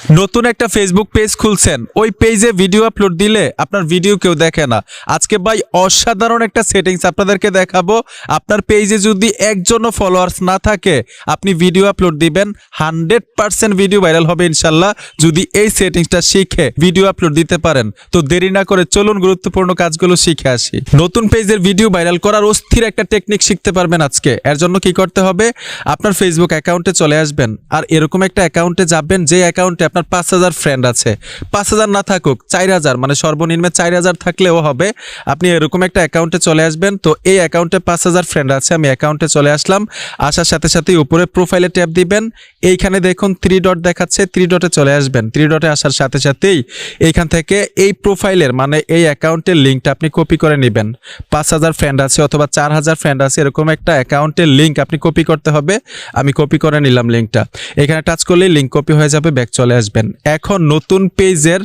নতুন একটা Facebook page খুলছেন, ওই পেজে ভিডিও আপলোড দিলে আপনার ভিডিও কেউ দেখে না। আজকে ভাই অসাধারণ একটা সেটিংস আপনাদেরকে দেখাবো। আপনার পেজে যদি একজনও ফলোয়ার্স না থাকে, আপনি ভিডিও আপলোড দিবেন, 100% ভিডিও ভাইরাল হবে ইনশাল্লাহ, যদি এই সেটিংসটা শিখে ভিডিও আপলোড দিতে পারেন। তো দেরি না করে চলুন গুরুত্বপূর্ণ কাজগুলো শিখে আসি। নতুন পেজের ভিডিও ভাইরাল করার অস্থির একটা টেকনিক শিখতে পারবেন আজকে। এর জন্য কি করতে হবে, আপনার ফেসবুক অ্যাকাউন্টে চলে আসবেন, আর এরকম একটা অ্যাকাউন্টে যাবেন যে অ্যাকাউন্টে আপনার 5000 ফ্রেন্ড আছে। 5000 না থাকুক, 4000, মানে সর্বনিম্ন 4000 থাকলেও হবে। আপনি এরকম একটা অ্যাকাউন্টে চলে আসবেন। তো এই অ্যাকাউন্টে 5000 ফ্রেন্ড আছে, আমি অ্যাকাউন্টে চলে আসলাম। আসার সাথে সাথেই উপরে প্রোফাইলে ট্যাপ দিবেন। এইখানে দেখুন 3 ডট দেখাচ্ছে, 3 ডটে চলে আসবেন। 3 ডটে আসার সাথে সাথেই এইখান থেকে এই প্রোফাইলের মানে এই অ্যাকাউন্টের লিঙ্কটা আপনি কপি করে নেবেন। 5000 ফ্রেন্ড আছে অথবা 4000 ফ্রেন্ড আছে, এরকম একটা অ্যাকাউন্টের লিঙ্ক আপনি কপি করতে হবে। আমি কপি করে নিলাম লিঙ্কটা। এখানে টাচ করলেই লিঙ্ক কপি হয়ে যাবে, ব্যাক চলে আসবেন। এখন নতুন পেজের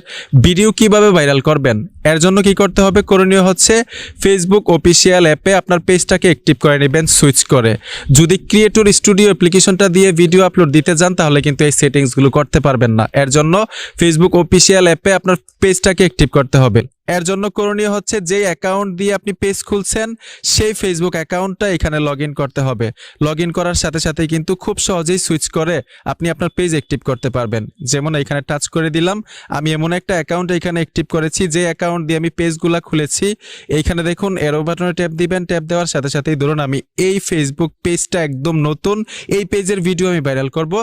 ভিডিও কিভাবে ভাইরাল করবেন, এর জন্য কি করতে হবে, করণীয় হচ্ছে ফেসবুক অফিসিয়াল অ্যাপে আপনার পেজটাকে অ্যাক্টিভ করে নেবেন সুইচ করে। যদি ক্রিয়েটর স্টুডিও অ্যাপ্লিকেশনটা দিয়ে ভিডিও আপলোড দিতে যান তাহলে কিন্তু এই সেটিংসগুলো করতে পারবেন না। এর জন্য ফেসবুক অফিসিয়াল অ্যাপে আপনার পেজটাকে অ্যাক্টিভ করতে হবে। এর জন্য করণীয় হচ্ছে যেই অ্যাকাউন্ট দিয়ে আপনি পেজ খুলছেন সেই ফেসবুক অ্যাকাউন্টটা এখানে লগ ইন করতে হবে। লগ ইন করার সাথে সাথেই কিন্তু খুব সহজেই সুইচ করে আপনি আপনার পেজ অ্যাক্টিভ করতে পারবেন। যেমন এখানে টাচ করে দিলাম, আমি এমন একটা অ্যাকাউন্ট এখানে অ্যাক্টিভ করেছি যে অ্যাকাউন্ট দিয়ে আমি পেজগুলা খুলেছি। এইখানে দেখুন এরো বাটনে ট্যাপ দিবেন, ট্যাপ দেওয়ার সাথে সাথেই ধরুন আমি এই ফেসবুক পেজটা একদম নতুন, এই পেজের ভিডিও আমি ভাইরাল করব।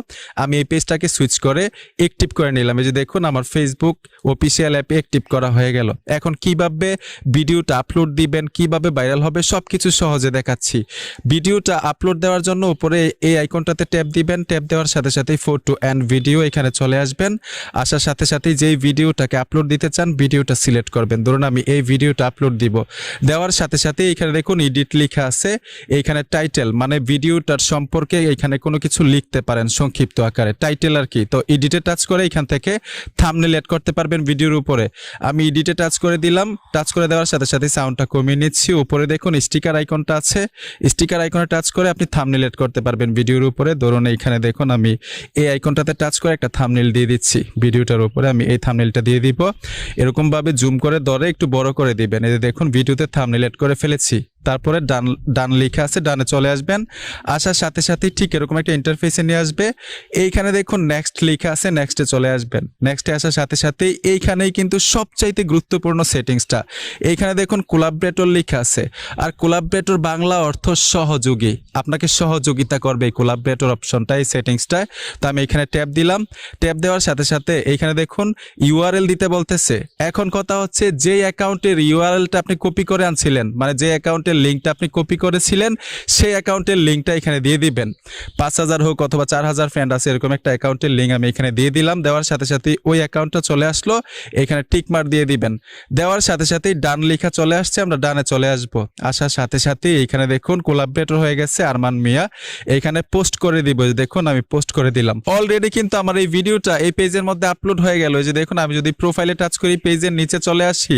আমি এই পেজটাকে সুইচ করে অ্যাক্টিভ করে নিলাম। এই যে দেখুন আমার ফেসবুক অফিসিয়াল অ্যাপে অ্যাক্টিভ করা হয়ে গেল। এখন কিভাবে ভিডিওটা আপলোড দিবেন, কিভাবে ভাইরাল হবে সবকিছু সহজে দেখাচ্ছি। ভিডিওটা আপলোড দেওয়ার জন্য উপরে এই আইকনটাতে ট্যাপ দিবেন, ট্যাপ দেওয়ার সাথে সাথেই ফটো অ্যান্ড ভিডিও এখানে চলে আসবেন। আসার সাথে সাথেই যেই ভিডিওটাকে আপলোড দিতে চান ভিডিওটা সিলেক্ট করবেন। ধরুন আমি এই ভিডিওটা আপলোড দিব। দেওয়ার সাথে সাথেই এখানে দেখুন এডিট লেখা আছে, এইখানে টাইটেল মানে ভিডিওটার সম্পর্কে এখানে কোনো কিছু লিখতে পারেন সংক্ষিপ্ত আকারে, টাইটেল আর কি। তো এডিটে টাচ করে এখান থেকে থাম্বনেল এড করতে পারবেন ভিডিওর উপরে। আমি এডিটে টাচ করে দিলাম। টাচ করে দেওয়ার সাথে সাথে সাউন্ডটা কমিয়ে নিচ্ছি। উপরে দেখুন স্টিকার আইকনটা আছে, স্টিকার আইকনে টাচ করে আপনি থাম্বনেল এড করতে পারবেন ভিডিওর উপরে। ধরুন এইখানে দেখুন আমি এই আইকনটাতে টাচ করে একটা থাম্বনেল দিয়ে দিচ্ছি ভিডিওটার উপরে। আমি এই থাম্বনেলটা দিয়ে দিব। এরকম ভাবে জুম করে ধরে একটু বড় করে দিবেন। এই যে দেখুন ভিডিওতে থাম্বনেল এড করে ফেলেছি। তারপরে ডান লেখা আছে, ডানে চলে আসবেন। আসার সাথে সাথে ঠিক এরকম একটা ইন্টারফেসে নিয়ে আসবে। এইখানে দেখুন নেক্সট লেখা আছে, নেক্সটে চলে আসবেন। নেক্সটে আসার সাথে সাথে এইখানেই কিন্তু সবচাইতে গুরুত্বপূর্ণ সেটিংসটা। এইখানে দেখুন কোলাবরেটর লেখা আছে, আর কোলাবরেটর বাংলা অর্থ সহযোগী। আপনাকে সহযোগিতা করবে এই কোলাবরেটর অপশনটা, এই সেটিংসটা। তো আমি এখানে ট্যাপ দিলাম। ট্যাপ দেওয়ার সাথে সাথে এইখানে দেখুন ইউআরএল দিতে বলতেছে। এখন কথা হচ্ছে যে অ্যাকাউন্টের ইউআরএলটা আপনি কপি করে আনছিলেন, মানে যে অ্যাকাউন্টের লিঙ্কটা আপনি কপি করেছিলেন সেই অ্যাকাউন্টের লিঙ্কটা এখানে দিয়ে দিবেন। 5000 হোক অথবা 4000 ফ্রেন্ড আছে, এরকম একটা অ্যাকাউন্টের লিঙ্ক আমি এখানে দিয়ে দিলাম। দেওয়ার সাথে সাথে ওই অ্যাকাউন্টটা চলে আসলো, এখানে টিক মার্ক দিয়ে দিবেন। দেওয়ার সাথে সাথেই ডান লেখা চলে আসছে, আমরা ডানে চলে আসব। আসার সাথে সাথে এইখানে দেখুন কোলাবরেটর হয়ে গেছে আরমান মিয়া। এখানে পোস্ট করে দিব। দেখুন আমি পোস্ট করে দিলাম। অলরেডি কিন্তু আমার এই ভিডিওটা এই পেজের মধ্যে আপলোড হয়ে গেল। এই যে দেখুন আমি যদি প্রোফাইলে টাচ করি, পেজের নিচে চলে আসি,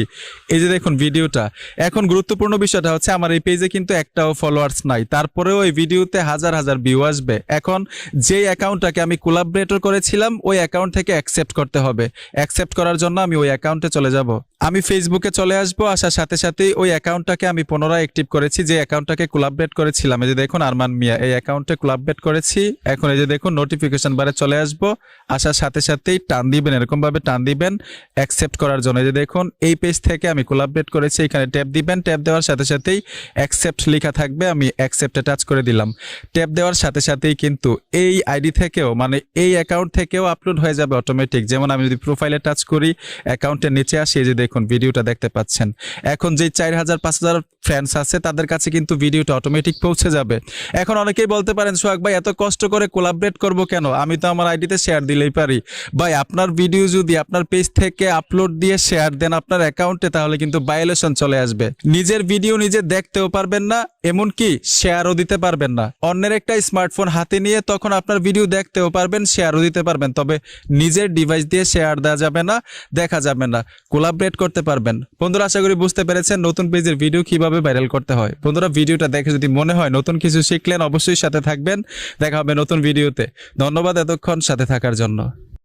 এই যে দেখুন ভিডিওটা। এখন গুরুত্বপূর্ণ বিষয়টা হচ্ছে আমার এই পেজে কিন্তু একটাও ফলোয়ার্স নাই, তারপরেও এই ভিডিওতে হাজার হাজার ভিউ আসবে। এখন যেই অ্যাকাউন্টটাকে আমি কোলাবরেটর করেছিলাম ওই অ্যাকাউন্ট থেকে অ্যাকসেপ্ট করতে হবে। অ্যাকসেপ্ট করার জন্য আমি ওই অ্যাকাউন্টে চলে যাব। আমি ফেসবুকে চলে আসবো। আসার সাথে সাথেই ওই অ্যাকাউন্টটাকে আমি পুনরায় অ্যাক্টিভ করেছি, যে অ্যাকাউন্টটাকে কোলাবরেট করেছিলাম। এই যে দেখুন আরমান মিয়া, এই অ্যাকাউন্টে কোলাবরেট করেছি। এখন এই যে দেখুন নোটিফিকেশন বারে চলে আসবো। আসার সাথে সাথেই টান দিবেন, এরকম ভাবে টান দিবেন অ্যাকসেপ্ট করার জন্য। এই যে দেখুন এই পেজ থেকে আমি কোলাবরেট করেছি, এখানে ট্যাপ দিবেন। ট্যাপ দেওয়ার সাথে সাথেই অ্যাকসেপ্ট লেখা থাকবে, আমি অ্যাকসেপ্টে টাচ করে দিলাম। ট্যাপ দেওয়ার সাথে সাথেই কিন্তু এই আইডি থেকেও মানে এই অ্যাকাউন্ট থেকেও আপলোড হয়ে যাবে অটোমেটিক। যেমন আমি যদি প্রোফাইলে টাচ করি, অ্যাকাউন্টের নিচে আসি, এই যে দেখুন ভিডিওটা দেখতে পাচ্ছেন। এখন যে 4000 5000 ফ্রেন্ডস আছে তাদের কাছে কিন্তু ভিডিওটা অটোমেটিক পৌঁছে যাবে। এখন অনেকেই বলতে পারেন সোহাগ ভাই এত কষ্ট করে কোলাবরেট করব কেন, আমি তো আমার আইডিতে শেয়ার দিলেই পারি। ভাই আপনার ভিডিও যদি আপনার পেজ থেকে আপলোড দিয়ে শেয়ার দেন আপনার অ্যাকাউন্টে, তাহলে কিন্তু ভায়োলেশন চলে আসবে। নিজের ভিডিও নিজে দেখতেও পারবেন না, এমনকি শেয়ারও দিতে পারবেন না। অন্যের একটা স্মার্টফোন হাতে নিয়ে তখন আপনার ভিডিও দেখতেও পারবেন, শেয়ারও দিতে পারবেন, তবে নিজের ডিভাইস দিয়ে শেয়ার দেওয়া যাবে না, দেখা যাবে না। কোলাবরেট করতে পারবেন। বন্ধুরা আশা করি বুঝতে পেরেছেন নতুন পেজের ভিডিও কিভাবে ভাইরাল করতে হয়। বন্ধুরা ভিডিওটা দেখে যদি মনে হয় নতুন কিছু শিখলেন, অবশ্যই সাথে থাকবেন। দেখা হবে নতুন ভিডিওতে। ধন্যবাদ এতক্ষণ সাথে থাকার জন্য।